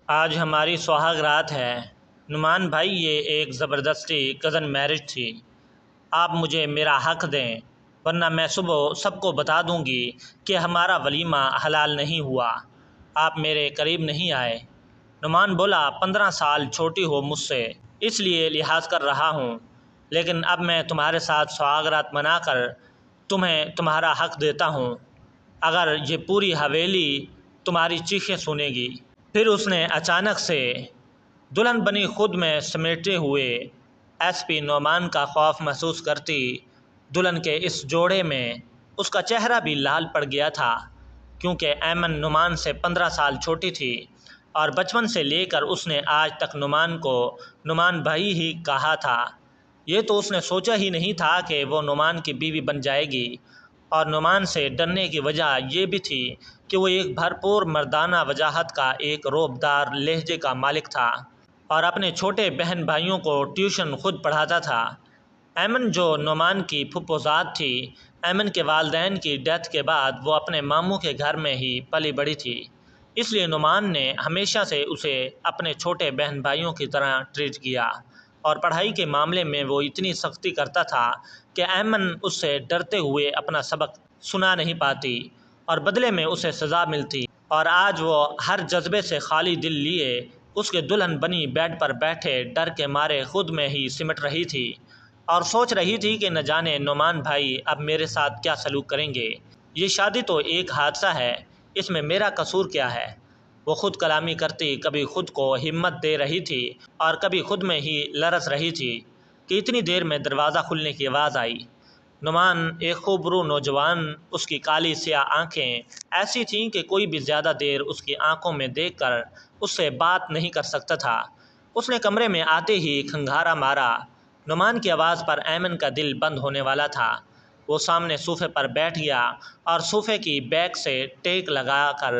آج ہماری سہاگ رات ہے نعمان بھائی، یہ ایک زبردستی کزن میرج تھی۔ آپ مجھے میرا حق دیں ورنہ میں صبح سب کو بتا دوں گی کہ ہمارا ولیمہ حلال نہیں ہوا۔ آپ میرے قریب نہیں آئے۔ نعمان بولا، 15 سال چھوٹی ہو مجھ سے، اس لیے لحاظ کر رہا ہوں، لیکن اب میں تمہارے ساتھ سہاگ رات منا کر تمہیں تمہارا حق دیتا ہوں، اگر یہ پوری حویلی تمہاری چیخیں سنے گی۔ پھر اس نے اچانک سے دلہن بنی خود میں سمیٹے ہوئے ایس پی نعمان کا خوف محسوس کرتی دلہن کے اس جوڑے میں اس کا چہرہ بھی لال پڑ گیا تھا، کیونکہ ایمن نعمان سے 15 سال چھوٹی تھی اور بچپن سے لے کر اس نے آج تک نعمان کو نعمان بھائی ہی کہا تھا۔ یہ تو اس نے سوچا ہی نہیں تھا کہ وہ نعمان کی بیوی بن جائے گی، اور نعمان سے ڈرنے کی وجہ یہ بھی تھی کہ وہ ایک بھرپور مردانہ وجاہت کا ایک روبدار لہجے کا مالک تھا اور اپنے چھوٹے بہن بھائیوں کو ٹیوشن خود پڑھاتا تھا۔ ایمن جو نعمان کی پھپھوزاد تھی، ایمن کے والدین کی ڈیتھ کے بعد وہ اپنے ماموں کے گھر میں ہی پلی بڑھی تھی، اس لیے نعمان نے ہمیشہ سے اسے اپنے چھوٹے بہن بھائیوں کی طرح ٹریٹ کیا، اور پڑھائی کے معاملے میں وہ اتنی سختی کرتا تھا کہ ایمن اس سے ڈرتے ہوئے اپنا سبق سنا نہیں پاتی اور بدلے میں اسے سزا ملتی، اور آج وہ ہر جذبے سے خالی دل لیے اس کے دلہن بنی بیڈ پر بیٹھے ڈر کے مارے خود میں ہی سمٹ رہی تھی اور سوچ رہی تھی کہ نہ جانے نعمان بھائی اب میرے ساتھ کیا سلوک کریں گے۔ یہ شادی تو ایک حادثہ ہے، اس میں میرا قصور کیا ہے؟ وہ خود کلامی کرتی کبھی خود کو ہمت دے رہی تھی اور کبھی خود میں ہی لرز رہی تھی کہ اتنی دیر میں دروازہ کھلنے کی آواز آئی۔ نعمان ایک خوبرو نوجوان، اس کی کالی سیاہ آنکھیں ایسی تھیں کہ کوئی بھی زیادہ دیر اس کی آنکھوں میں دیکھ کر اس سے بات نہیں کر سکتا تھا۔ اس نے کمرے میں آتے ہی کھنگھارا مارا۔ نعمان کی آواز پر ایمن کا دل بند ہونے والا تھا۔ وہ سامنے صوفے پر بیٹھ گیا اور صوفے کی بیک سے ٹیک لگا کر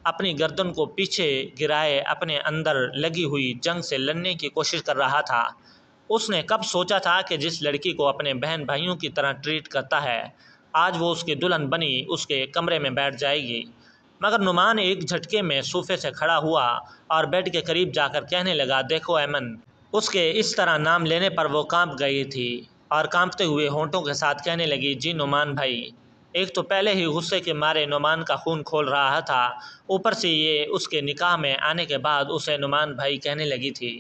اپنی گردن کو پیچھے گرائے اپنے اندر لگی ہوئی جنگ سے لڑنے کی کوشش کر رہا تھا۔ اس نے کب سوچا تھا کہ جس لڑکی کو اپنے بہن بھائیوں کی طرح ٹریٹ کرتا ہے، آج وہ اس کی دلہن بنی اس کے کمرے میں بیٹھ جائے گی؟ مگر نعمان ایک جھٹکے میں صوفے سے کھڑا ہوا اور بیڈ کے قریب جا کر کہنے لگا، دیکھو ایمن۔ اس کے اس طرح نام لینے پر وہ کانپ گئی تھی اور کانپتے ہوئے ہونٹوں کے ساتھ کہنے لگی، جی نعمان بھائی۔ ایک تو پہلے ہی غصے کے مارے نعمان کا خون کھول رہا تھا، اوپر سے یہ اس کے نکاح میں آنے کے بعد اسے نعمان بھائی کہنے لگی تھی۔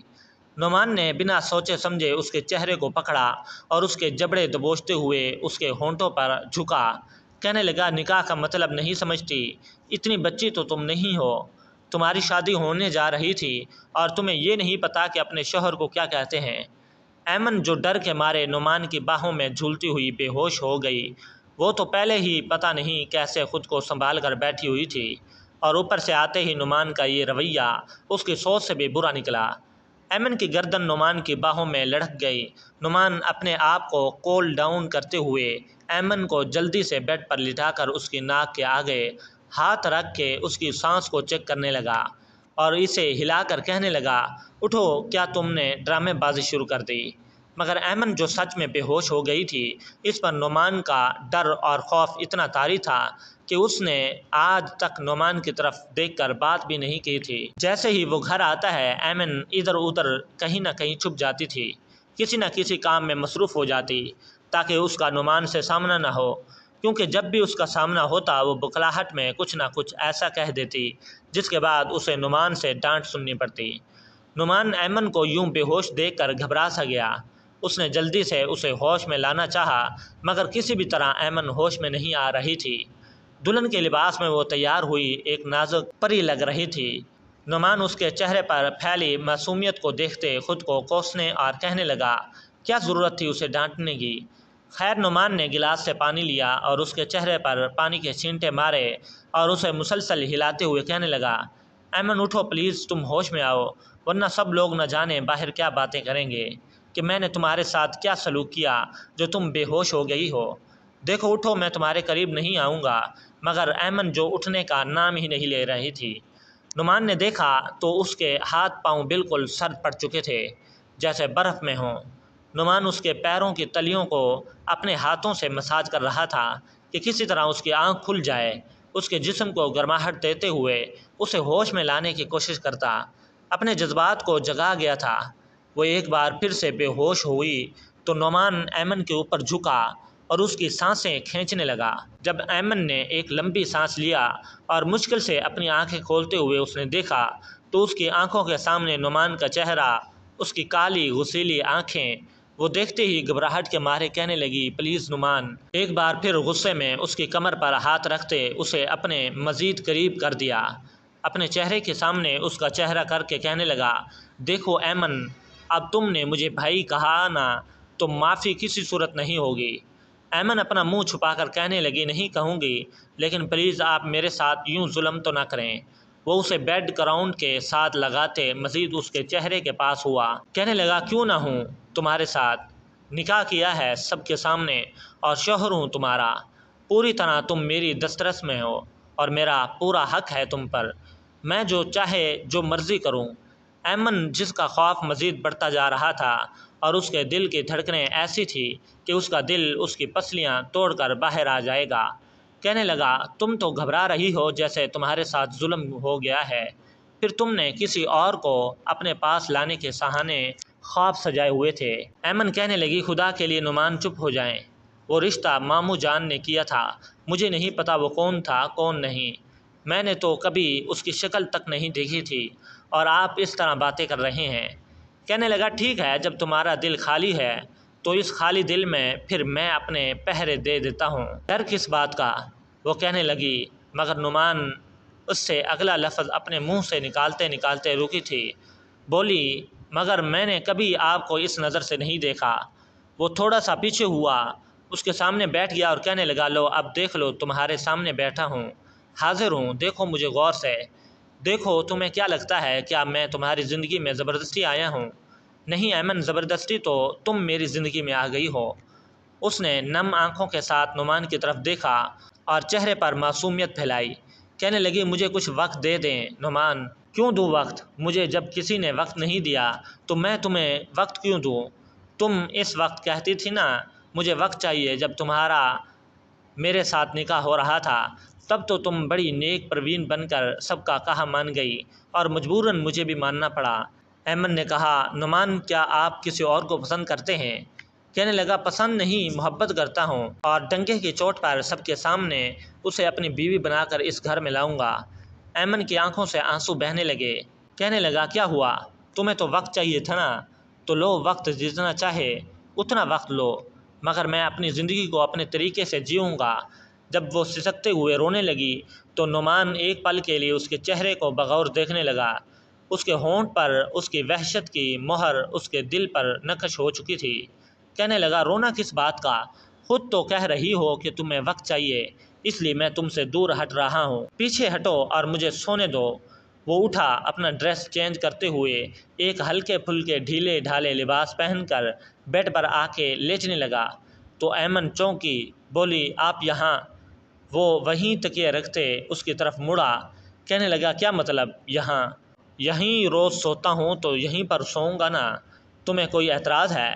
نعمان نے بنا سوچے سمجھے اس کے چہرے کو پکڑا اور اس کے جبڑے دبوچتے ہوئے اس کے ہونٹوں پر جھکا، کہنے لگا، نکاح کا مطلب نہیں سمجھتی؟ اتنی بچی تو تم نہیں ہو، تمہاری شادی ہونے جا رہی تھی اور تمہیں یہ نہیں پتہ کہ اپنے شوہر کو کیا کہتے ہیں؟ ایمن جو ڈر کے مارے نعمان کی باہوں میں جھولتی ہوئی بے ہوش ہو گئی، وہ تو پہلے ہی پتہ نہیں کیسے خود کو سنبھال کر بیٹھی ہوئی تھی، اور اوپر سے آتے ہی نعمان کا یہ رویہ اس کی سوچ سے بھی برا نکلا۔ ایمن کی گردن نعمان کی باہوں میں لڑک گئی۔ نعمان اپنے آپ کو کول ڈاؤن کرتے ہوئے ایمن کو جلدی سے بیڈ پر لٹا کر اس کی ناک کے آگے ہاتھ رکھ کے اس کی سانس کو چیک کرنے لگا اور اسے ہلا کر کہنے لگا، اٹھو، کیا تم نے ڈرامے بازی شروع کر دی؟ مگر ایمن جو سچ میں بے ہوش ہو گئی تھی، اس پر نعمان کا ڈر اور خوف اتنا طاری تھا کہ اس نے آج تک نعمان کی طرف دیکھ کر بات بھی نہیں کی تھی۔ جیسے ہی وہ گھر آتا ہے، ایمن ادھر ادھر کہیں نہ کہیں چھپ جاتی تھی، کسی نہ کسی کام میں مصروف ہو جاتی تاکہ اس کا نعمان سے سامنا نہ ہو، کیونکہ جب بھی اس کا سامنا ہوتا وہ بکھلاہٹ میں کچھ نہ کچھ ایسا کہہ دیتی جس کے بعد اسے نعمان سے ڈانٹ سننی پڑتی۔ نعمان ایمن کو یوں بے ہوش دیکھ کر گھبرا سا گیا۔ اس نے جلدی سے اسے ہوش میں لانا چاہا، مگر کسی بھی طرح ایمن ہوش میں نہیں آ رہی تھی۔ دلہن کے لباس میں وہ تیار ہوئی ایک نازک پری لگ رہی تھی۔ نعمان اس کے چہرے پر پھیلی معصومیت کو دیکھتے خود کو کوسنے اور کہنے لگا، کیا ضرورت تھی اسے ڈانٹنے کی؟ خیر، نعمان نے گلاس سے پانی لیا اور اس کے چہرے پر پانی کے چھینٹے مارے اور اسے مسلسل ہلاتے ہوئے کہنے لگا، ایمن اٹھو پلیز، تم ہوش میں آؤ، ورنہ سب لوگ نہ جانے باہر کیا باتیں کریں گے کہ میں نے تمہارے ساتھ کیا سلوک کیا جو تم بے ہوش ہو گئی ہو۔ دیکھو اٹھو، میں تمہارے قریب نہیں آؤں گا۔ مگر ایمن جو اٹھنے کا نام ہی نہیں لے رہی تھی۔ نعمان نے دیکھا تو اس کے ہاتھ پاؤں بالکل سرد پڑ چکے تھے، جیسے برف میں ہوں۔ نعمان اس کے پیروں کی تلیوں کو اپنے ہاتھوں سے مساج کر رہا تھا کہ کسی طرح اس کی آنکھ کھل جائے، اس کے جسم کو گرماہٹ دیتے ہوئے اسے ہوش میں لانے کی کوشش کرتا۔ اپنے جذبات کو جگا گیا تھا۔ وہ ایک بار پھر سے بے ہوش ہوئی تو نعمان ایمن کے اوپر جھکا اور اس کی سانسیں کھینچنے لگا۔ جب ایمن نے ایک لمبی سانس لیا اور مشکل سے اپنی آنکھیں کھولتے ہوئے اس نے دیکھا تو اس کی آنکھوں کے سامنے نعمان کا چہرہ، اس کی کالی غسیلی آنکھیں۔ وہ دیکھتے ہی گھبراہٹ کے مارے کہنے لگی، پلیز نعمان۔ ایک بار پھر غصے میں اس کی کمر پر ہاتھ رکھتے اسے اپنے مزید قریب کر دیا، اپنے چہرے کے سامنے اس کا چہرہ کر کے کہنے لگا، دیکھو ایمن، اب تم نے مجھے بھائی کہا نا، تو معافی کسی صورت نہیں ہوگی۔ ایمن اپنا منہ چھپا کر کہنے لگی، نہیں کہوں گی، لیکن پلیز آپ میرے ساتھ یوں ظلم تو نہ کریں۔ وہ اسے بیڈ گراؤنڈ کے ساتھ لگاتے مزید اس کے چہرے کے پاس ہوا، کہنے لگا، کیوں نہ ہوں تمہارے ساتھ، نکاح کیا ہے سب کے سامنے اور شوہر ہوں تمہارا، پوری طرح تم میری دسترس میں ہو اور میرا پورا حق ہے تم پر، میں جو چاہے جو مرضی کروں۔ ایمن، جس کا خوف مزید بڑھتا جا رہا تھا اور اس کے دل کی دھڑکنیں ایسی تھی کہ اس کا دل اس کی پسلیاں توڑ کر باہر آ جائے گا، کہنے لگا، تم تو گھبرا رہی ہو جیسے تمہارے ساتھ ظلم ہو گیا ہے، پھر تم نے کسی اور کو اپنے پاس لانے کے سہانے خواب سجائے ہوئے تھے۔ ایمن کہنے لگی، خدا کے لیے نعمان چپ ہو جائیں، وہ رشتہ ماموں جان نے کیا تھا، مجھے نہیں پتا وہ کون تھا کون نہیں، میں نے تو کبھی اس کی شکل تک نہیں دیکھی تھی، اور آپ اس طرح باتیں کر رہے ہیں۔ کہنے لگا، ٹھیک ہے، جب تمہارا دل خالی ہے تو اس خالی دل میں پھر میں اپنے پہرے دے دیتا ہوں، ڈر کس بات کا؟ وہ کہنے لگی، مگر نعمان اس سے اگلا لفظ اپنے منہ سے نکالتے نکالتے رکی تھی، بولی، مگر میں نے کبھی آپ کو اس نظر سے نہیں دیکھا۔ وہ تھوڑا سا پیچھے ہوا، اس کے سامنے بیٹھ گیا اور کہنے لگا، لو اب دیکھ لو، تمہارے سامنے بیٹھا ہوں، حاضر ہوں، دیکھو مجھے غور سے، دیکھو تمہیں کیا لگتا ہے، کیا میں تمہاری زندگی میں زبردستی آیا ہوں؟ نہیں ایمن، زبردستی تو تم میری زندگی میں آ گئی ہو۔ اس نے نم آنکھوں کے ساتھ نعمان کی طرف دیکھا اور چہرے پر معصومیت پھیلائی، کہنے لگی، مجھے کچھ وقت دے دیں نعمان۔ کیوں دوں وقت؟ مجھے جب کسی نے وقت نہیں دیا تو میں تمہیں وقت کیوں دوں؟ تم اس وقت کہتی تھی نا مجھے وقت چاہیے، جب تمہارا میرے ساتھ نکاح ہو رہا تھا، تب تو تم بڑی نیک پروین بن کر سب کا کہا مان گئی اور مجبوراً مجھے بھی ماننا پڑا۔ ایمن نے کہا، نعمان، کیا آپ کسی اور کو پسند کرتے ہیں؟ کہنے لگا، پسند نہیں، محبت کرتا ہوں، اور ڈنکے کی چوٹ پر سب کے سامنے اسے اپنی بیوی بنا کر اس گھر میں لاؤں گا۔ ایمن کی آنکھوں سے آنسو بہنے لگے، کہنے لگا، کیا ہوا؟ تمہیں تو وقت چاہیے تھا نا، تو لو، وقت جتنا چاہے اتنا وقت لو، مگر میں اپنی زندگی کو اپنے طریقے سے جیوں گا۔ جب وہ سسکتے ہوئے رونے لگی تو نعمان ایک پل کے لیے اس کے چہرے کو بغور دیکھنے لگا، اس کے ہونٹ پر اس کی وحشت کی مہر اس کے دل پر نقش ہو چکی تھی۔ کہنے لگا، رونا کس بات کا؟ خود تو کہہ رہی ہو کہ تمہیں وقت چاہیے، اس لیے میں تم سے دور ہٹ رہا ہوں، پیچھے ہٹو اور مجھے سونے دو۔ وہ اٹھا، اپنا ڈریس چینج کرتے ہوئے ایک ہلکے پھلکے ڈھیلے ڈھالے لباس پہن کر بیڈ پر آ کے لیٹنے لگا تو ایمن چونکی، بولی، آپ یہاں؟ وہ وہیں تکیے رکھتے اس کی طرف مڑا، کہنے لگا، کیا مطلب یہاں؟ یہیں روز سوتا ہوں تو یہیں پر سوؤں گا نا، تمہیں کوئی اعتراض ہے؟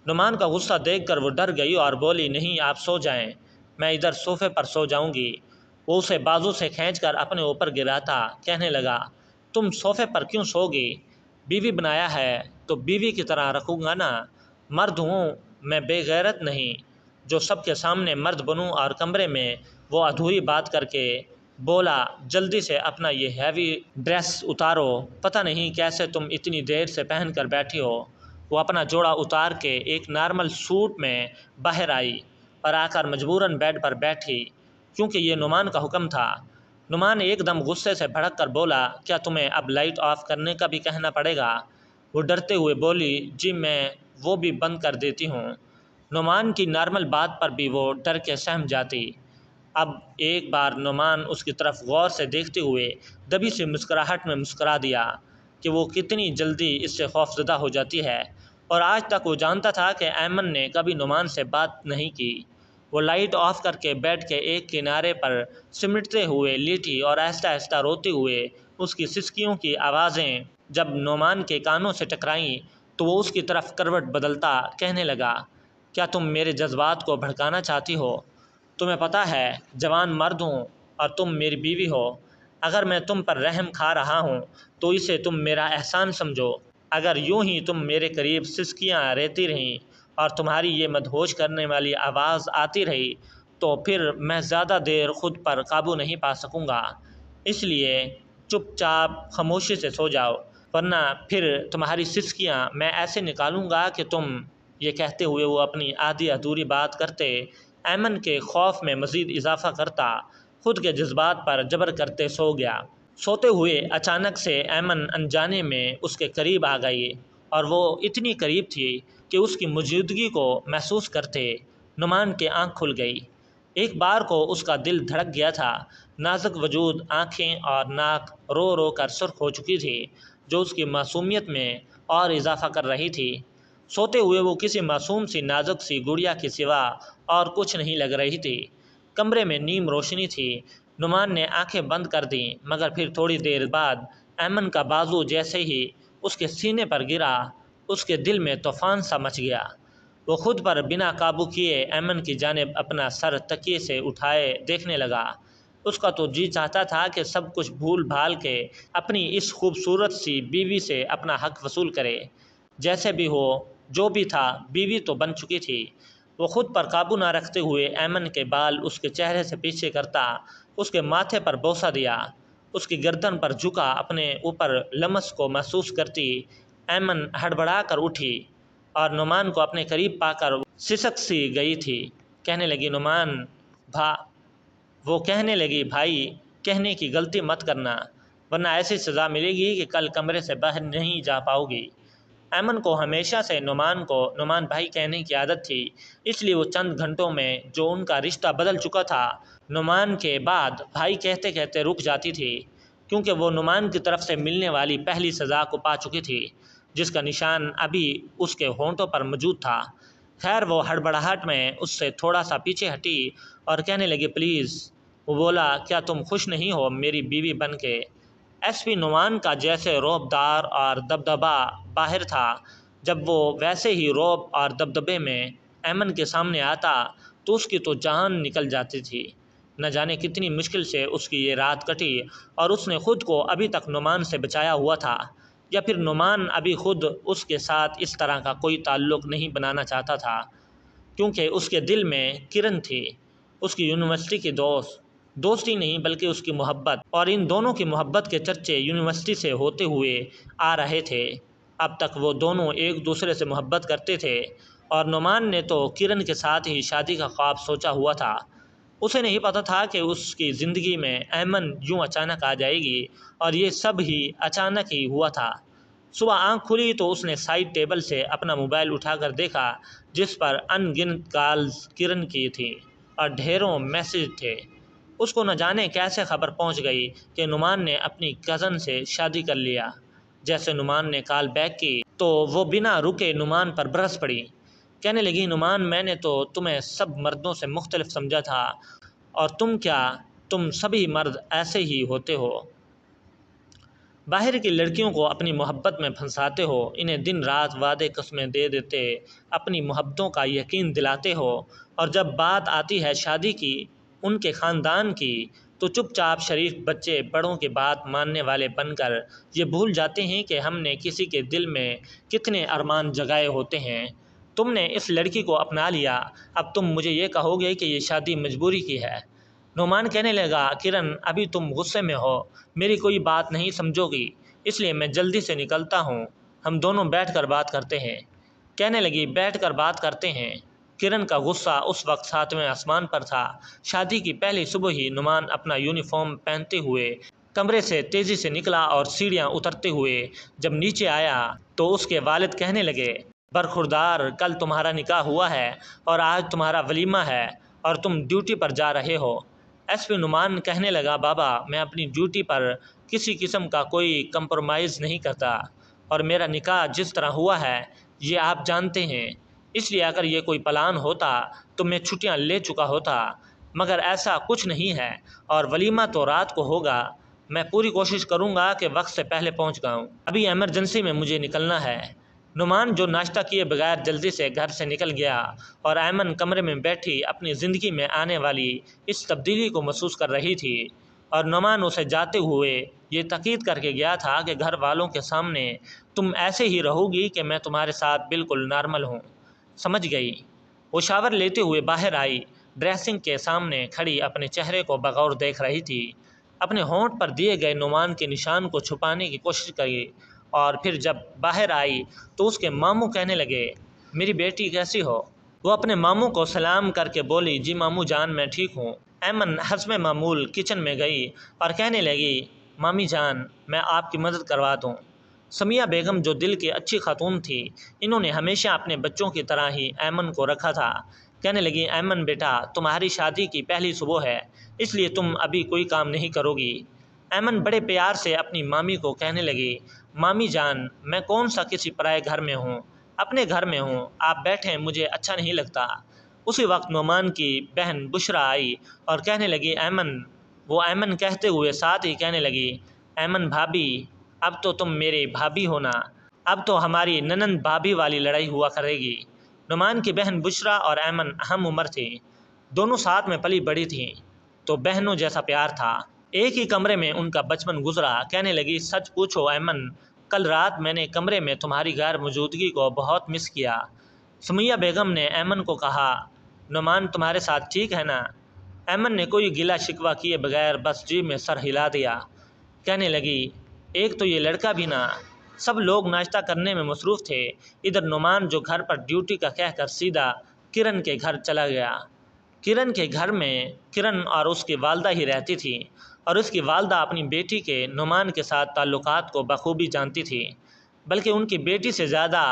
نعمان کا غصہ دیکھ کر وہ ڈر گئی اور بولی، نہیں، آپ سو جائیں، میں ادھر صوفے پر سو جاؤں گی۔ وہ اسے بازو سے کھینچ کر اپنے اوپر گراتا، کہنے لگا، تم صوفے پر کیوں سو گی؟ بیوی بنایا ہے تو بیوی کی طرح رکھوں گا نا، مرد ہوں میں، بے غیرت نہیں جو سب کے سامنے مرد بنوں۔ اور کمرے میں وہ ادھوری بات کر کے بولا، جلدی سے اپنا یہ ہیوی ڈریس اتارو، پتہ نہیں کیسے تم اتنی دیر سے پہن کر بیٹھی ہو۔ وہ اپنا جوڑا اتار کے ایک نارمل سوٹ میں باہر آئی اور آ کر مجبوراً بیڈ پر بیٹھی، کیونکہ یہ نعمان کا حکم تھا۔ نعمان ایک دم غصے سے بھڑک کر بولا، کیا تمہیں اب لائٹ آف کرنے کا بھی کہنا پڑے گا؟ وہ ڈرتے ہوئے بولی، جی میں وہ بھی بند کر دیتی ہوں۔ نعمان کی نارمل بات پر بھی وہ ڈر کے سہم جاتی۔ اب ایک بار نعمان اس کی طرف غور سے دیکھتے ہوئے دبی سی مسکراہٹ میں مسکرا دیا کہ وہ کتنی جلدی اس سے خوفزدہ ہو جاتی ہے، اور آج تک وہ جانتا تھا کہ ایمن نے کبھی نعمان سے بات نہیں کی۔ وہ لائٹ آف کر کے بیڈ کے ایک کنارے پر سمٹتے ہوئے لیٹی اور آہستہ آہستہ روتے ہوئے اس کی سسکیوں کی آوازیں جب نعمان کے کانوں سے ٹکرائیں تو وہ اس کی طرف کروٹ بدلتا کہنے لگا، کیا تم میرے جذبات کو بھڑکانا چاہتی ہو؟ تمہیں پتہ ہے جوان مرد ہوں اور تم میری بیوی ہو، اگر میں تم پر رحم کھا رہا ہوں تو اسے تم میرا احسان سمجھو۔ اگر یوں ہی تم میرے قریب سسکیاں رہتی رہیں اور تمہاری یہ مدہوش کرنے والی آواز آتی رہی تو پھر میں زیادہ دیر خود پر قابو نہیں پا سکوں گا، اس لیے چپ چاپ خاموشی سے سو جاؤ، ورنہ پھر تمہاری سسکیاں میں ایسے نکالوں گا کہ تم۔ یہ کہتے ہوئے وہ اپنی آدھی ادھوری بات کرتے ایمن کے خوف میں مزید اضافہ کرتا، خود کے جذبات پر جبر کرتے سو گیا۔ سوتے ہوئے اچانک سے ایمن انجانے میں اس کے قریب آ گئی، اور وہ اتنی قریب تھی کہ اس کی موجودگی کو محسوس کرتے نعمان کی آنکھ کھل گئی۔ ایک بار کو اس کا دل دھڑک گیا تھا۔ نازک وجود، آنکھیں اور ناک رو رو کر سرخ ہو چکی تھی، جو اس کی معصومیت میں اور اضافہ کر رہی تھی۔ سوتے ہوئے وہ کسی معصوم سی نازک سی گڑیا کے سوا اور کچھ نہیں لگ رہی تھی۔ کمرے میں نیم روشنی تھی۔ نعمان نے آنکھیں بند کر دیں، مگر پھر تھوڑی دیر بعد ایمن کا بازو جیسے ہی اس کے سینے پر گرا، اس کے دل میں طوفان سا مچ گیا۔ وہ خود پر بنا قابو کیے ایمن کی جانب اپنا سر تکیے سے اٹھائے دیکھنے لگا۔ اس کا تو جی چاہتا تھا کہ سب کچھ بھول بھال کے اپنی اس خوبصورت سی بیوی سے اپنا حق وصول کرے۔ جیسے بھی ہو، جو بھی تھا، بیوی تو بن چکی تھی۔ وہ خود پر قابو نہ رکھتے ہوئے ایمن کے بال اس کے چہرے سے پیچھے کرتا، اس کے ماتھے پر بوسہ دیا، اس کی گردن پر جھکا، اپنے اوپر لمس کو محسوس کرتی ایمن ہڑبڑا کر اٹھی اور نعمان کو اپنے قریب پا کر سسک سی گئی تھی۔ کہنے لگی نعمان کہنے لگی بھائی، کہنے کی غلطی مت کرنا، ورنہ ایسی سزا ملے گی کہ کل کمرے سے باہر نہیں جا پاؤ گی۔ ایمن کو ہمیشہ سے نعمان بھائی کہنے کی عادت تھی، اس لیے وہ چند گھنٹوں میں جو ان کا رشتہ بدل چکا تھا، نعمان کے بعد بھائی کہتے کہتے رک جاتی تھی، کیونکہ وہ نعمان کی طرف سے ملنے والی پہلی سزا کو پا چکی تھی، جس کا نشان ابھی اس کے ہونٹوں پر موجود تھا۔ خیر، وہ ہڑبڑاہٹ میں اس سے تھوڑا سا پیچھے ہٹی اور کہنے لگی پلیز۔ وہ بولا، کیا تم خوش نہیں ہو میری بیوی بن کے؟ ایس پی نعمان کا جیسے رعب دار اور دبدبہ باہر تھا، جب وہ ویسے ہی رعب اور دبدبے میں ایمن کے سامنے آتا تو اس کی تو جان نکل جاتی تھی۔ نہ جانے کتنی مشکل سے اس کی یہ رات کٹی، اور اس نے خود کو ابھی تک نعمان سے بچایا ہوا تھا، یا پھر نعمان ابھی خود اس کے ساتھ اس طرح کا کوئی تعلق نہیں بنانا چاہتا تھا، کیونکہ اس کے دل میں کرن تھی، اس کی یونیورسٹی کی دوستی نہیں بلکہ اس کی محبت، اور ان دونوں کی محبت کے چرچے یونیورسٹی سے ہوتے ہوئے آ رہے تھے۔ اب تک وہ دونوں ایک دوسرے سے محبت کرتے تھے، اور نعمان نے تو کرن کے ساتھ ہی شادی کا خواب سوچا ہوا تھا۔ اسے نہیں پتہ تھا کہ اس کی زندگی میں ایمن یوں اچانک آ جائے گی، اور یہ سب ہی اچانک ہی ہوا تھا۔ صبح آنکھ کھلی تو اس نے سائڈ ٹیبل سے اپنا موبائل اٹھا کر دیکھا، جس پر ان گنت کالز کرن کی تھیں اور ڈھیروں میسج تھے۔ اس کو نہ جانے کیسے خبر پہنچ گئی کہ نعمان نے اپنی کزن سے شادی کر لیا۔ جیسے نعمان نے کال بیک کی تو وہ بنا رکے نعمان پر برس پڑی۔ کہنے لگی نعمان، میں نے تو تمہیں سب مردوں سے مختلف سمجھا تھا، اور تم سبھی مرد ایسے ہی ہوتے ہو۔ باہر کی لڑکیوں کو اپنی محبت میں پھنساتے ہو، انہیں دن رات وعدے قسمیں دے دیتے اپنی محبتوں کا یقین دلاتے ہو، اور جب بات آتی ہے شادی کی، ان کے خاندان کی، تو چپ چاپ شریف بچے بڑوں کی بات ماننے والے بن کر یہ بھول جاتے ہیں کہ ہم نے کسی کے دل میں کتنے ارمان جگائے ہوتے ہیں۔ تم نے اس لڑکی کو اپنا لیا، اب تم مجھے یہ کہو گے کہ یہ شادی مجبوری کی ہے۔ نعمان کہنے لگا، کرن ابھی تم غصے میں ہو، میری کوئی بات نہیں سمجھو گی، اس لیے میں جلدی سے نکلتا ہوں، ہم دونوں بیٹھ کر بات کرتے ہیں۔ کہنے لگی، بیٹھ کر بات کرتے ہیں۔ کرن کا غصہ اس وقت ساتویں آسمان پر تھا۔ شادی کی پہلی صبح ہی نعمان اپنا یونیفارم پہنتے ہوئے کمرے سے تیزی سے نکلا، اور سیڑھیاں اترتے ہوئے جب نیچے آیا تو اس کے والد کہنے لگے، برخوردار، کل تمہارا نکاح ہوا ہے اور آج تمہارا ولیمہ ہے، اور تم ڈیوٹی پر جا رہے ہو۔ ایس پی نعمان کہنے لگا، بابا، میں اپنی ڈیوٹی پر کسی قسم کا کوئی کمپرومائز نہیں کرتا، اور میرا نکاح جس طرح ہوا ہے یہ آپ جانتے ہیں، اس لیے اگر یہ کوئی پلان ہوتا تو میں چھٹیاں لے چکا ہوتا، مگر ایسا کچھ نہیں ہے، اور ولیمہ تو رات کو ہوگا۔ میں پوری کوشش کروں گا کہ وقت سے پہلے پہنچ جاؤں، ابھی ایمرجنسی میں مجھے نکلنا ہے۔ نعمان جو ناشتہ کیے بغیر جلدی سے گھر سے نکل گیا، اور ایمن کمرے میں بیٹھی اپنی زندگی میں آنے والی اس تبدیلی کو محسوس کر رہی تھی۔ اور نعمان اسے جاتے ہوئے یہ تاکید کر کے گیا تھا کہ گھر والوں کے سامنے تم ایسے ہی رہو گی کہ میں تمہارے ساتھ بالکل نارمل ہوں۔ سمجھ گئی۔ وہ شاور لیتے ہوئے باہر آئی، ڈریسنگ کے سامنے کھڑی اپنے چہرے کو بغور دیکھ رہی تھی۔ اپنے ہونٹ پر دیے گئے نعمان کے نشان کو چھپانے کی کوشش کی، اور پھر جب باہر آئی تو اس کے ماموں کہنے لگے، میری بیٹی کیسی ہو؟ وہ اپنے ماموں کو سلام کر کے بولی، جی ماموں جان میں ٹھیک ہوں۔ ایمن حسب معمول کچن میں گئی اور کہنے لگی، مامی جان میں آپ کی مدد کروا دوں۔ سمیہ بیگم جو دل کی اچھی خاتون تھی، انہوں نے ہمیشہ اپنے بچوں کی طرح ہی ایمن کو رکھا تھا۔ کہنے لگی، ایمن بیٹا تمہاری شادی کی پہلی صبح ہے، اس لیے تم ابھی کوئی کام نہیں کرو گی۔ ایمن بڑے پیار سے اپنی مامی کو کہنے لگی، مامی جان میں کون سا کسی پرائے گھر میں ہوں، اپنے گھر میں ہوں، آپ بیٹھیں مجھے اچھا نہیں لگتا۔ اسی وقت نعمان کی بہن بشرا آئی اور کہنے لگی، ایمن۔ وہ ایمن کہتے ہوئے ساتھ ہی کہنے لگی، ایمن بھابھی اب تو تم میرے بھابھی ہونا، اب تو ہماری ننند بھابھی والی لڑائی ہوا کرے گی۔ نعمان کی بہن بشرا اور ایمن ہم عمر تھیں، دونوں ساتھ میں پلی بڑی تھیں، تو بہنوں جیسا پیار تھا۔ ایک ہی کمرے میں ان کا بچپن گزرا۔ کہنے لگی، سچ پوچھو ایمن، کل رات میں نے کمرے میں تمہاری غیر موجودگی کو بہت مس کیا۔ سمیہ بیگم نے ایمن کو کہا، نعمان تمہارے ساتھ ٹھیک ہے نا؟ ایمن نے کوئی گلہ شکوہ کیے بغیر بس جی میں سر ہلا دیا۔ کہنے لگی، ایک تو یہ لڑکا بھی نہ۔ سب لوگ ناشتہ کرنے میں مصروف تھے، ادھر نعمان جو گھر پر ڈیوٹی کا کہہ کر سیدھا کرن کے گھر چلا گیا۔ کرن کے گھر میں کرن اور اس کی والدہ ہی رہتی تھی، اور اس کی والدہ اپنی بیٹی کے نعمان کے ساتھ تعلقات کو بخوبی جانتی تھی، بلکہ ان کی بیٹی سے زیادہ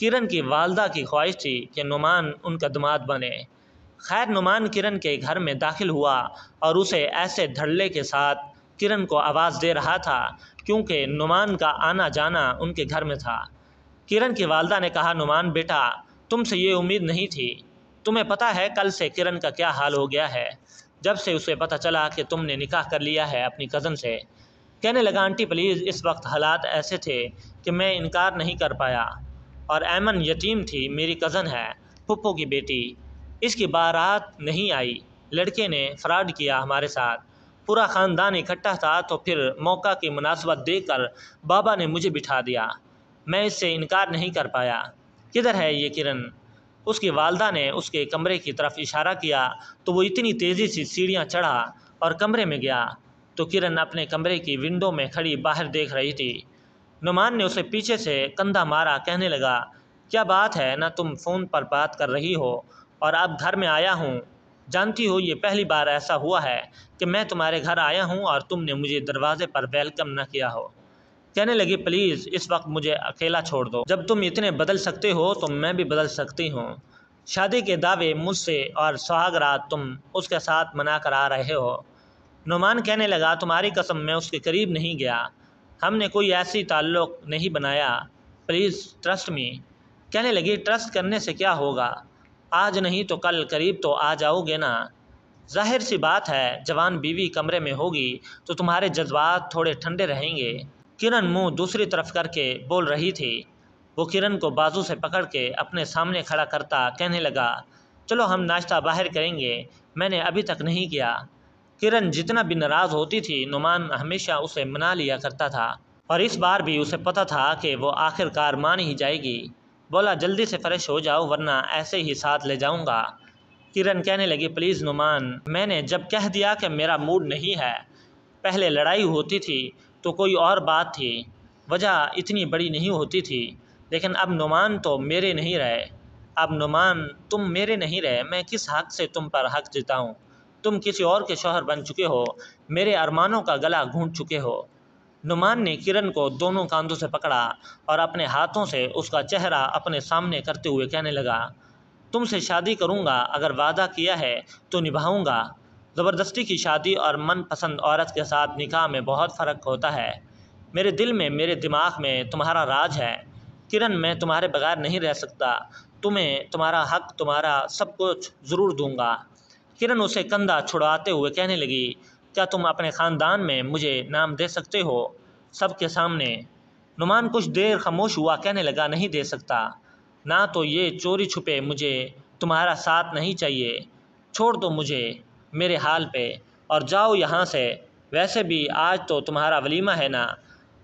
کرن کی والدہ کی خواہش تھی کہ نعمان ان کا داماد بنے۔ خیر نعمان کرن کے گھر میں داخل ہوا اور اسے ایسے دھڑلے کے ساتھ کرن کو آواز دے رہا تھا کیونکہ نعمان کا آنا جانا ان کے گھر میں تھا۔ کرن کی والدہ نے کہا، نعمان بیٹا تم سے یہ امید نہیں تھی، تمہیں پتہ ہے کل سے کرن کا کیا حال ہو گیا ہے، جب سے اسے پتہ چلا کہ تم نے نکاح کر لیا ہے اپنی کزن سے۔ کہنے لگا، آنٹی پلیز اس وقت حالات ایسے تھے کہ میں انکار نہیں کر پایا، اور ایمن یتیم تھی، میری کزن ہے، پھپھو کی بیٹی، اس کی بارات نہیں آئی، لڑکے نے فراڈ کیا ہمارے ساتھ، پورا خاندان اکٹھا تھا، تو پھر موقع کی مناسبت دیکھ کر بابا نے مجھے بٹھا دیا، میں اس سے انکار نہیں کر پایا۔ کدھر ہے یہ کرن؟ اس کی والدہ نے اس کے کمرے کی طرف اشارہ کیا تو وہ اتنی تیزی سے سیڑھیاں چڑھا اور کمرے میں گیا تو کرن اپنے کمرے کی ونڈو میں کھڑی باہر دیکھ رہی تھی۔ نعمان نے اسے پیچھے سے کندھا مارا، کہنے لگا، کیا بات ہے، نہ تم فون پر بات کر رہی ہو اور اب گھر میں آیا ہوں؟ جانتی ہو یہ پہلی بار ایسا ہوا ہے کہ میں تمہارے گھر آیا ہوں اور تم نے مجھے دروازے پر ویلکم نہ کیا ہو۔ کہنے لگی، پلیز اس وقت مجھے اکیلا چھوڑ دو، جب تم اتنے بدل سکتے ہو تو میں بھی بدل سکتی ہوں۔ شادی کے دعوے مجھ سے اور سہاگ رات تم اس کے ساتھ منا کر آ رہے ہو۔ نعمان کہنے لگا، تمہاری قسم میں اس کے قریب نہیں گیا، ہم نے کوئی ایسی تعلق نہیں بنایا، پلیز ٹرسٹ می۔ کہنے لگی، ٹرسٹ کرنے سے کیا ہوگا، آج نہیں تو کل قریب تو آ جاؤ گے نا۔ ظاہر سی بات ہے جوان بیوی کمرے میں ہوگی تو تمہارے جذبات تھوڑے ٹھنڈے رہیں گے۔ کرن منہ دوسری طرف کر کے بول رہی تھی۔ وہ کرن کو بازو سے پکڑ کے اپنے سامنے کھڑا کرتا کہنے لگا، چلو ہم ناشتہ باہر کریں گے، میں نے ابھی تک نہیں کیا۔ کرن جتنا بھی ناراض ہوتی تھی، نعمان ہمیشہ اسے منا لیا کرتا تھا، اور اس بار بھی اسے پتہ تھا کہ وہ آخر کار مان ہی جائے گی۔ بولا، جلدی سے فریش ہو جاؤ ورنہ ایسے ہی ساتھ لے جاؤں گا۔ کرن کہنے لگی، پلیز نعمان، میں نے جب کہہ دیا کہ میرا موڈ نہیں ہے، پہلے لڑائی ہوتی تھی تو کوئی اور بات تھی، وجہ اتنی بڑی نہیں ہوتی تھی، لیکن اب نعمان تو میرے نہیں رہے، اب نعمان تم میرے نہیں رہے، میں کس حق سے تم پر حق جتاؤں، تم کسی اور کے شوہر بن چکے ہو، میرے ارمانوں کا گلا گھونٹ چکے ہو۔ نعمان نے کرن کو دونوں کاندھوں سے پکڑا اور اپنے ہاتھوں سے اس کا چہرہ اپنے سامنے کرتے ہوئے کہنے لگا، تم سے شادی کروں گا، اگر وعدہ کیا ہے تو نبھاؤں گا۔ زبردستی کی شادی اور من پسند عورت کے ساتھ نکاح میں بہت فرق ہوتا ہے۔ میرے دل میں، میرے دماغ میں تمہارا راج ہے کرن، میں تمہارے بغیر نہیں رہ سکتا، تمہیں تمہارا حق، تمہارا سب کچھ ضرور دوں گا۔ کرن اسے کندھا چھڑواتے ہوئے کہنے لگی، کیا تم اپنے خاندان میں مجھے نام دے سکتے ہو، سب کے سامنے؟ نعمان کچھ دیر خاموش ہوا، کہنے لگا، نہیں دے سکتا، نہ تو یہ چوری چھپے مجھے تمہارا ساتھ نہیں چاہیے، چھوڑ دو مجھے میرے حال پہ اور جاؤ یہاں سے، ویسے بھی آج تو تمہارا ولیمہ ہے نا،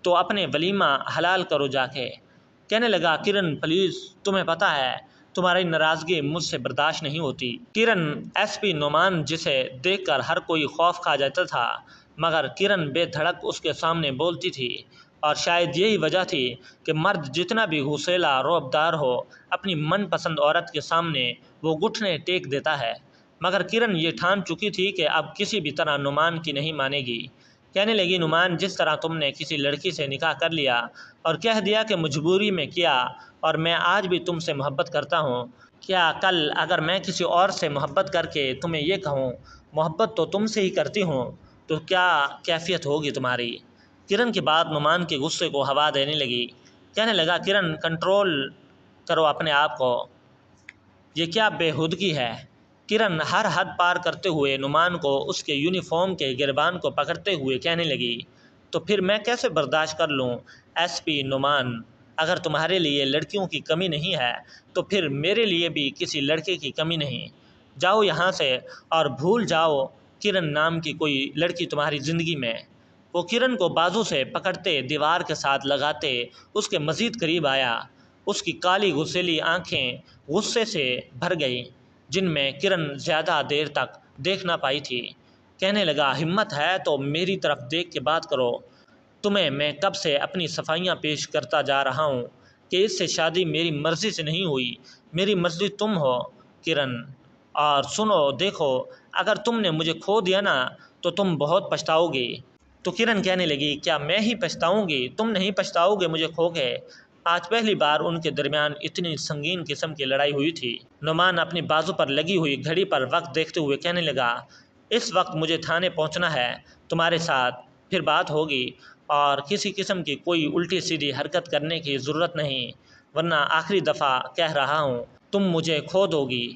تو اپنے ولیمہ حلال کرو جا کے۔ کہنے لگا کرن پلیز، تمہیں پتہ ہے تمہاری ناراضگی مجھ سے برداشت نہیں ہوتی۔ کرن ایس پی نعمان جسے دیکھ کر ہر کوئی خوف کھا جاتا تھا، مگر کرن بے دھڑک اس کے سامنے بولتی تھی، اور شاید یہی وجہ تھی کہ مرد جتنا بھی غصیلا رعبدار ہو، اپنی من پسند عورت کے سامنے وہ گھٹنے ٹیک دیتا ہے۔ مگر کرن یہ ٹھان چکی تھی کہ اب کسی بھی طرح نعمان کی نہیں مانے گی۔ کہنے لگی نعمان، جس طرح تم نے کسی لڑکی سے نکاح کر لیا اور کہہ دیا کہ مجبوری میں کیا، اور میں آج بھی تم سے محبت کرتا ہوں، کیا کل اگر میں کسی اور سے محبت کر کے تمہیں یہ کہوں محبت تو تم سے ہی کرتی ہوں، تو کیا کیفیت ہوگی تمہاری؟ کرن کی بات نعمان کے غصے کو ہوا دینے لگی۔ کہنے لگا کرن کنٹرول کرو اپنے آپ کو، یہ کیا بےہودگی ہے؟ کرن ہر حد پار کرتے ہوئے نعمان کو اس کے یونیفارم کے گریبان کو پکڑتے ہوئے کہنے لگی، تو پھر میں کیسے برداشت کر لوں ایس پی نعمان؟ اگر تمہارے لیے لڑکیوں کی کمی نہیں ہے تو پھر میرے لیے بھی کسی لڑکے کی کمی نہیں۔ جاؤ یہاں سے اور بھول جاؤ کرن نام کی کوئی لڑکی تمہاری زندگی میں۔ وہ کرن کو بازو سے پکڑتے دیوار کے ساتھ لگاتے اس کے مزید قریب آیا۔ اس کی کالی غصیلی آنکھیں غصے سے بھر گئیں، جن میں کرن زیادہ دیر تک دیکھ نہ پائی تھی۔ کہنے لگا، ہمت ہے تو میری طرف دیکھ کے بات کرو، تمہیں میں کب سے اپنی صفائیاں پیش کرتا جا رہا ہوں کہ اس سے شادی میری مرضی سے نہیں ہوئی، میری مرضی تم ہو کرن، اور سنو دیکھو اگر تم نے مجھے کھو دیا نا تو تم بہت پچھتاؤ گی۔ تو کرن کہنے لگی، کیا میں ہی پچھتاؤں گی؟ تم نہیں پچھتاؤ گے مجھے کھو کے۔ آج پہلی بار ان کے درمیان اتنی سنگین قسم کی لڑائی ہوئی تھی۔ نعمان اپنی بازو پر لگی ہوئی گھڑی پر وقت دیکھتے ہوئے کہنے لگا، اس وقت مجھے تھانے پہنچنا ہے، تمہارے ساتھ پھر بات ہوگی، اور کسی قسم کی کوئی الٹی سیدھی حرکت کرنے کی ضرورت نہیں، ورنہ آخری دفعہ کہہ رہا ہوں تم مجھے کھو دو گی،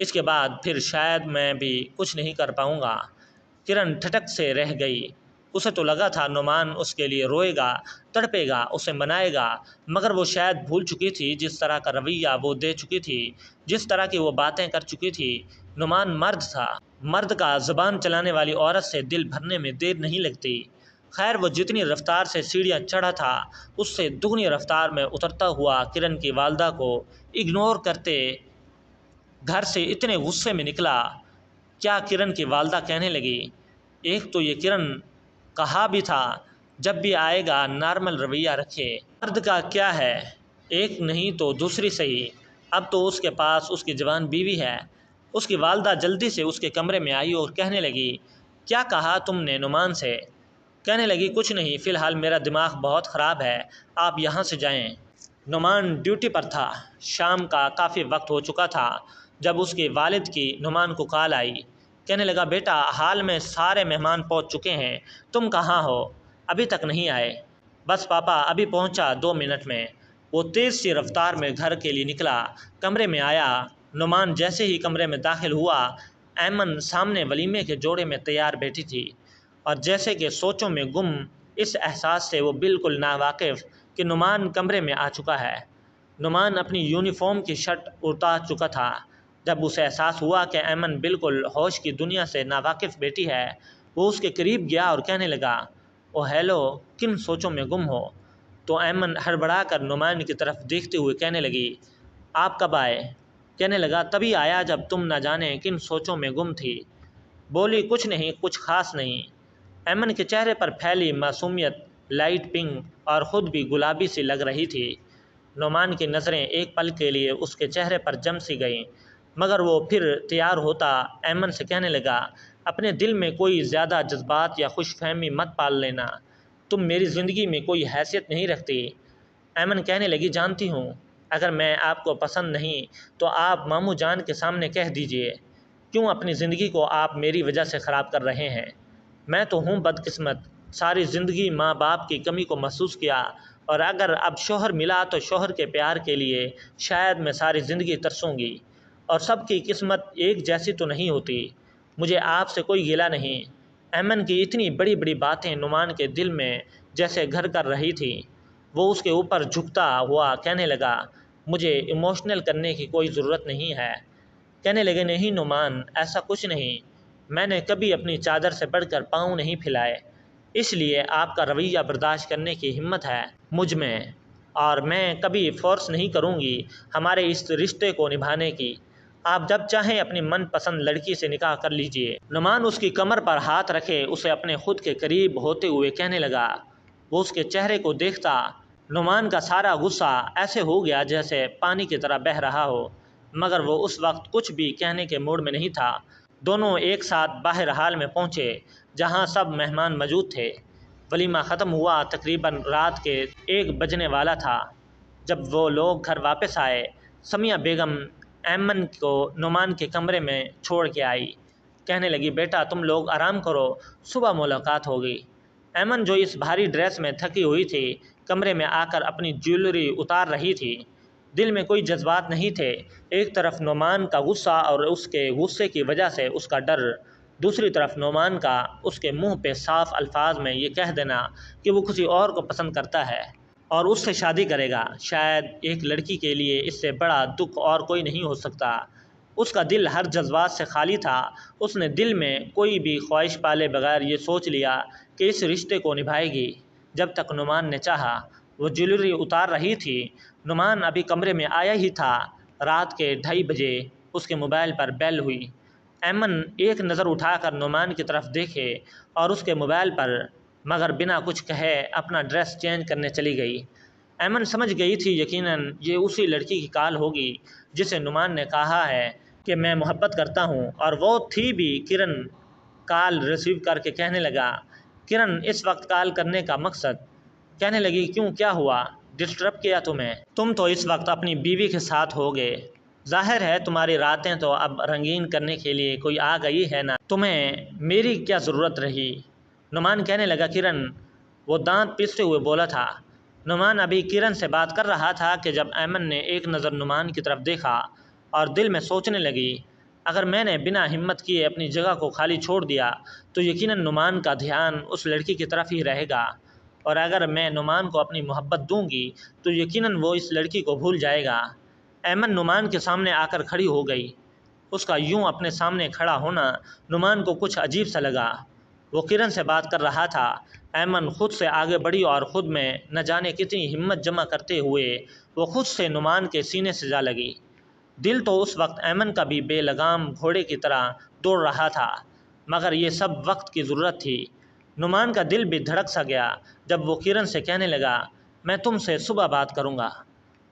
اس کے بعد پھر شاید میں بھی کچھ نہیں کر پاؤں گا۔ کرن ٹھٹک سے رہ گئی۔ اسے تو لگا تھا نعمان اس کے لیے روئے گا، تڑپے گا، اسے منائے گا، مگر وہ شاید بھول چکی تھی جس طرح کا رویہ وہ دے چکی تھی، جس طرح کی وہ باتیں کر چکی تھی۔ نعمان مرد تھا، مرد کا زبان چلانے والی عورت سے دل بھرنے میں دیر نہیں لگتی۔ خیر وہ جتنی رفتار سے سیڑھیاں چڑھا تھا اس سے دگنی رفتار میں اترتا ہوا کرن کی والدہ کو اگنور کرتے گھر سے اتنے غصے میں نکلا۔ کیا کرن کی والدہ کہنے لگی، ایک تو یہ کرن کہا بھی تھا جب بھی آئے گا نارمل رویہ رکھے، مرد کا کیا ہے، ایک نہیں تو دوسری صحیح، اب تو اس کے پاس اس کی جوان بیوی ہے۔ اس کی والدہ جلدی سے اس کے کمرے میں آئی اور کہنے لگی، کیا کہا تم نے نعمان سے؟ کہنے لگی، کچھ نہیں، فی الحال میرا دماغ بہت خراب ہے، آپ یہاں سے جائیں۔ نعمان ڈیوٹی پر تھا، شام کا کافی وقت ہو چکا تھا جب اس کے والد کی نعمان کو کال آئی۔ کہنے لگا، بیٹا حال میں سارے مہمان پہنچ چکے ہیں، تم کہاں ہو؟ ابھی تک نہیں آئے؟ بس پاپا ابھی پہنچا 2 منٹ میں۔ وہ تیز سی رفتار میں گھر کے لیے نکلا، کمرے میں آیا۔ نعمان جیسے ہی کمرے میں داخل ہوا، ایمن سامنے ولیمے کے جوڑے میں تیار بیٹھی تھی، اور جیسے کہ سوچوں میں گم اس احساس سے وہ بالکل ناواقف کہ نعمان کمرے میں آ چکا ہے۔ نعمان اپنی یونیفارم کی شرٹ اتار چکا تھا۔ جب اسے احساس ہوا کہ ایمن بالکل ہوش کی دنیا سے ناواقف بیٹی ہے، وہ اس کے قریب گیا اور کہنے لگا، او ہیلو، کن سوچوں میں گم ہو؟ تو ایمن ہڑبڑا کر نعمان کی طرف دیکھتے ہوئے کہنے لگی، آپ کب آئے؟ کہنے لگا، تبھی آیا جب تم نہ جانے کن سوچوں میں گم تھی۔ بولی، کچھ نہیں، کچھ خاص نہیں۔ ایمن کے چہرے پر پھیلی معصومیت لائٹ پنک اور خود بھی گلابی سی لگ رہی تھی۔ نعمان کی نظریں ایک پل کے لیے اس کے چہرے پر جم سی گئیں، مگر وہ پھر تیار ہوتا ایمن سے کہنے لگا، اپنے دل میں کوئی زیادہ جذبات یا خوش فہمی مت پال لینا، تم میری زندگی میں کوئی حیثیت نہیں رکھتی۔ ایمن کہنے لگی، جانتی ہوں، اگر میں آپ کو پسند نہیں تو آپ ماموں جان کے سامنے کہہ دیجئے، کیوں اپنی زندگی کو آپ میری وجہ سے خراب کر رہے ہیں؟ میں تو ہوں بدقسمت، ساری زندگی ماں باپ کی کمی کو محسوس کیا، اور اگر اب شوہر ملا تو شوہر کے پیار کے لیے شاید میں ساری زندگی ترسوں گی، اور سب کی قسمت ایک جیسی تو نہیں ہوتی، مجھے آپ سے کوئی گلہ نہیں۔ ایمن کی اتنی بڑی بڑی باتیں نعمان کے دل میں جیسے گھر کر رہی تھی۔ وہ اس کے اوپر جھکتا ہوا کہنے لگا، مجھے ایموشنل کرنے کی کوئی ضرورت نہیں ہے۔ کہنے لگے، نہیں نعمان، ایسا کچھ نہیں، میں نے کبھی اپنی چادر سے بڑھ کر پاؤں نہیں پھیلائے، اس لیے آپ کا رویہ برداشت کرنے کی ہمت ہے مجھ میں، اور میں کبھی فورس نہیں کروں گی ہمارے اس رشتے کو نبھانے کی۔ آپ جب چاہیں اپنی من پسند لڑکی سے نکاح کر لیجئے۔ نعمان اس کی کمر پر ہاتھ رکھے اسے اپنے خود کے قریب ہوتے ہوئے کہنے لگا۔ وہ اس کے چہرے کو دیکھتا، نعمان کا سارا غصہ ایسے ہو گیا جیسے پانی کی طرح بہہ رہا ہو، مگر وہ اس وقت کچھ بھی کہنے کے موڈ میں نہیں تھا۔ دونوں ایک ساتھ باہر حال میں پہنچے جہاں سب مہمان موجود تھے۔ ولیمہ ختم ہوا تقریباً رات کے 1 بجنے والا تھا۔ جب وہ لوگ گھر واپس آئے، سمیہ بیگم ایمن کو نعمان کے کمرے میں چھوڑ کے آئی۔ کہنے لگی، بیٹا تم لوگ آرام کرو، صبح ملاقات ہوگی۔ ایمن جو اس بھاری ڈریس میں تھکی ہوئی تھی، کمرے میں آ کر اپنی جیولری اتار رہی تھی۔ دل میں کوئی جذبات نہیں تھے، ایک طرف نعمان کا غصہ اور اس کے غصے کی وجہ سے اس کا ڈر، دوسری طرف نعمان کا اس کے منہ پہ صاف الفاظ میں یہ کہہ دینا کہ وہ کسی اور کو پسند کرتا ہے اور اس سے شادی کرے گا۔ شاید ایک لڑکی کے لیے اس سے بڑا دکھ اور کوئی نہیں ہو سکتا۔ اس کا دل ہر جذبات سے خالی تھا۔ اس نے دل میں کوئی بھی خواہش پالے بغیر یہ سوچ لیا کہ اس رشتے کو نبھائے گی جب تک نعمان نے چاہا۔ وہ جیولری اتار رہی تھی، نعمان ابھی کمرے میں آیا ہی تھا۔ رات کے 2:30 بجے اس کے موبائل پر بیل ہوئی۔ ایمن ایک نظر اٹھا کر نعمان کی طرف دیکھے اور اس کے موبائل پر، مگر بنا کچھ کہے اپنا ڈریس چینج کرنے چلی گئی۔ ایمن سمجھ گئی تھی یقیناً یہ اسی لڑکی کی کال ہوگی جسے نعمان نے کہا ہے کہ میں محبت کرتا ہوں، اور وہ تھی بھی کرن۔ کال ریسیو کر کے کہنے لگا، کرن اس وقت کال کرنے کا مقصد؟ کہنے لگی، کیوں کیا ہوا، ڈسٹرب کیا تمہیں؟ تم تو اس وقت اپنی بیوی کے ساتھ ہوگے، ظاہر ہے تمہاری راتیں تو اب رنگین کرنے کے لیے کوئی آ گئی ہے نا، تمہیں میری کیا ضرورت رہی؟ نعمان کہنے لگا، کرن۔ وہ دانت پیستے ہوئے بولا تھا۔ نعمان ابھی کرن سے بات کر رہا تھا کہ جب ایمن نے ایک نظر نعمان کی طرف دیکھا اور دل میں سوچنے لگی، اگر میں نے بنا ہمت کیے اپنی جگہ کو خالی چھوڑ دیا تو یقیناً نعمان کا دھیان اس لڑکی کی طرف ہی رہے گا، اور اگر میں نعمان کو اپنی محبت دوں گی تو یقیناً وہ اس لڑکی کو بھول جائے گا۔ ایمن نعمان کے سامنے آ کر کھڑی ہو گئی۔ اس کا یوں اپنے سامنے کھڑا ہونا نعمان کو کچھ عجیب سا لگا۔ وہ کرن سے بات کر رہا تھا۔ ایمن خود سے آگے بڑھی اور خود میں نہ جانے کتنی ہمت جمع کرتے ہوئے وہ خود سے نعمان کے سینے سے جا لگی۔ دل تو اس وقت ایمن کا بھی بے لگام گھوڑے کی طرح دوڑ رہا تھا، مگر یہ سب وقت کی ضرورت تھی۔ نعمان کا دل بھی دھڑک سا گیا جب وہ کرن سے کہنے لگا، میں تم سے صبح بات کروں گا۔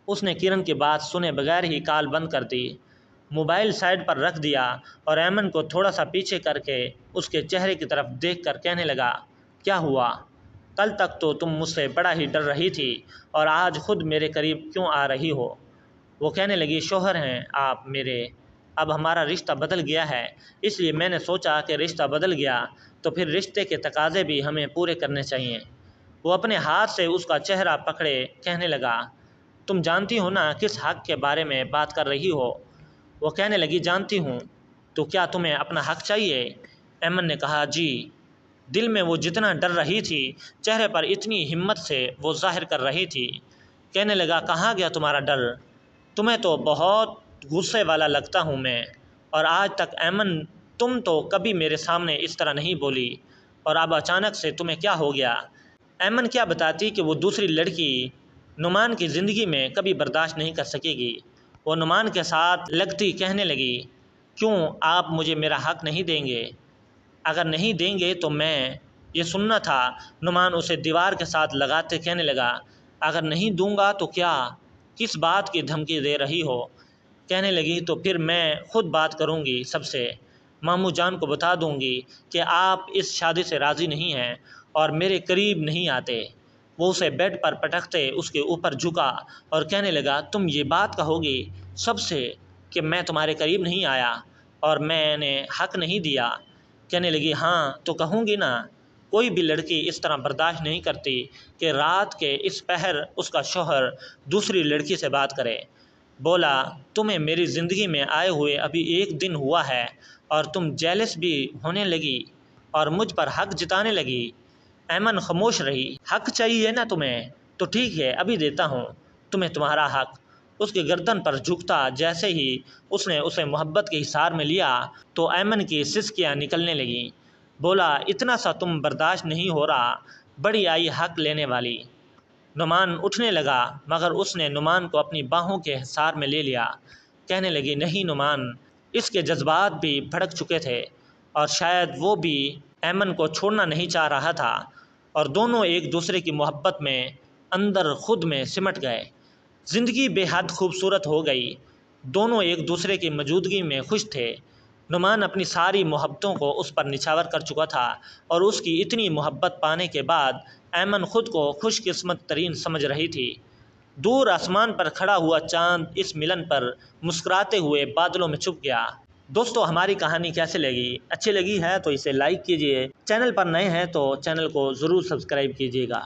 اس نے کرن کی بات سنے بغیر ہی کال بند کر دی، موبائل سائڈ پر رکھ دیا اور ایمن کو تھوڑا سا پیچھے کر کے اس کے چہرے کی طرف دیکھ کر کہنے لگا، کیا ہوا؟ کل تک تو تم مجھ سے بڑا ہی ڈر رہی تھی اور آج خود میرے قریب کیوں آ رہی ہو؟ وہ کہنے لگی، شوہر ہیں آپ میرے، اب ہمارا رشتہ بدل گیا ہے، اس لیے میں نے سوچا کہ رشتہ بدل گیا تو پھر رشتے کے تقاضے بھی ہمیں پورے کرنے چاہیے۔ وہ اپنے ہاتھ سے اس کا چہرہ پکڑے کہنے لگا، تم جانتی ہو نا کس حق کے بارے میں بات کر رہی ہو؟ وہ کہنے لگی، جانتی ہوں، تو کیا تمہیں اپنا حق چاہیے؟ ایمن نے کہا، جی۔ دل میں وہ جتنا ڈر رہی تھی چہرے پر اتنی ہمت سے وہ ظاہر کر رہی تھی۔ کہنے لگا، کہاں گیا تمہارا ڈر؟ تمہیں تو بہت غصے والا لگتا ہوں میں، اور آج تک ایمن تم تو کبھی میرے سامنے اس طرح نہیں بولی، اور اب اچانک سے تمہیں کیا ہو گیا؟ ایمن کیا بتاتی کہ وہ دوسری لڑکی نعمان کی زندگی میں کبھی برداشت نہیں کر سکے گی۔ وہ نعمان کے ساتھ لگتی کہنے لگی، کیوں آپ مجھے میرا حق نہیں دیں گے؟ اگر نہیں دیں گے تو میں یہ سننا تھا۔ نعمان اسے دیوار کے ساتھ لگاتے کہنے لگا، اگر نہیں دوں گا تو کیا؟ کس بات کی دھمکی دے رہی ہو؟ کہنے لگی، تو پھر میں خود بات کروں گی سب سے، ماموں جان کو بتا دوں گی کہ آپ اس شادی سے راضی نہیں ہیں اور میرے قریب نہیں آتے۔ وہ اسے بیڈ پر پٹکتے اس کے اوپر جھکا اور کہنے لگا، تم یہ بات کہو گی سب سے کہ میں تمہارے قریب نہیں آیا اور میں نے حق نہیں دیا؟ کہنے لگی، ہاں تو کہوں گی نا، کوئی بھی لڑکی اس طرح برداشت نہیں کرتی کہ رات کے اس پہر اس کا شوہر دوسری لڑکی سے بات کرے۔ بولا، تمہیں میری زندگی میں آئے ہوئے ابھی 1 دن ہوا ہے اور تم جیلس بھی ہونے لگی اور مجھ پر حق جتانے لگی۔ ایمن خاموش رہی۔ حق چاہیے نا تمہیں؟ تو ٹھیک ہے، ابھی دیتا ہوں تمہیں تمہارا حق۔ اس کی گردن پر جھکتا جیسے ہی اس نے اسے محبت کے حصار میں لیا تو ایمن کی سسکیاں نکلنے لگیں۔ بولا اتنا سا تم برداشت نہیں ہو رہا، بڑی آئی حق لینے والی۔ نعمان اٹھنے لگا مگر اس نے نعمان کو اپنی باہوں کے حصار میں لے لیا۔ کہنے لگی نہیں نعمان، اس کے جذبات بھی بھڑک چکے تھے اور شاید وہ بھی ایمن کو چھوڑنا نہیں چاہ رہا تھا، اور دونوں ایک دوسرے کی محبت میں اندر خود میں سمٹ گئے۔ زندگی بے حد خوبصورت ہو گئی، دونوں ایک دوسرے کی موجودگی میں خوش تھے۔ نعمان اپنی ساری محبتوں کو اس پر نچھاور کر چکا تھا اور اس کی اتنی محبت پانے کے بعد ایمن خود کو خوش قسمت ترین سمجھ رہی تھی۔ دور آسمان پر کھڑا ہوا چاند اس ملن پر مسکراتے ہوئے بادلوں میں چھپ گیا۔ دوستو ہماری کہانی کیسے لگی؟ اچھی لگی ہے تو اسے لائک کیجئے، چینل پر نئے ہیں تو چینل کو ضرور سبسکرائب کیجئے گا۔